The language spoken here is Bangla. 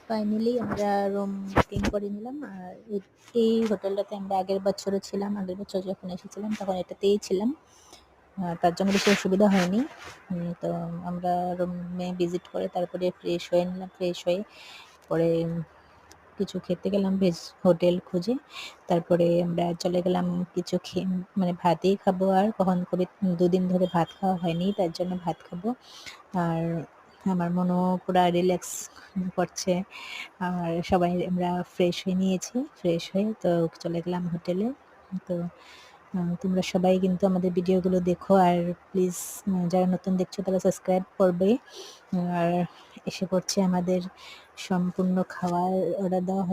ফাইনালি আমরা রুম বুকিং করে নিলাম। আর এই হোটেলটাতে আমরা আগের বছরও ছিলাম, আগের বছর যখন এসেছিলাম তখন এটাতেই ছিলাম। তার জন্য বেশি অসুবিধা হয়নি। তো আমরা রুমে ভিজিট করে তারপরে ফ্রেশ হয়ে নিলাম। ফ্রেশ হয়ে পরে কিছু খেতে গেলাম ভেজ হোটেল খুঁজে। তারপরে আমরা চলে গেলাম কিছু মানে ভাতই খাবো। আর কখন করে 2 দিন ধরে ভাত খাওয়া হয়নি, তার জন্য ভাত খাবো। আর আমার মনও পুরা রিল্যাক্স করছে। আর সবাই আমরা ফ্রেশ হয়ে নিয়েছি। ফ্রেশ হয়ে তো চলে গেলাম হোটেলে। তো তোমরা সবাই কিন্তু আমাদের ভিডিওগুলো দেখো। আর প্লিজ যারা নতুন দেখছো তারা সাবস্ক্রাইব করবে। আর এসে পড়ছে আমাদের সম্পূর্ণ খাওয়ার অর্ডার দেওয়া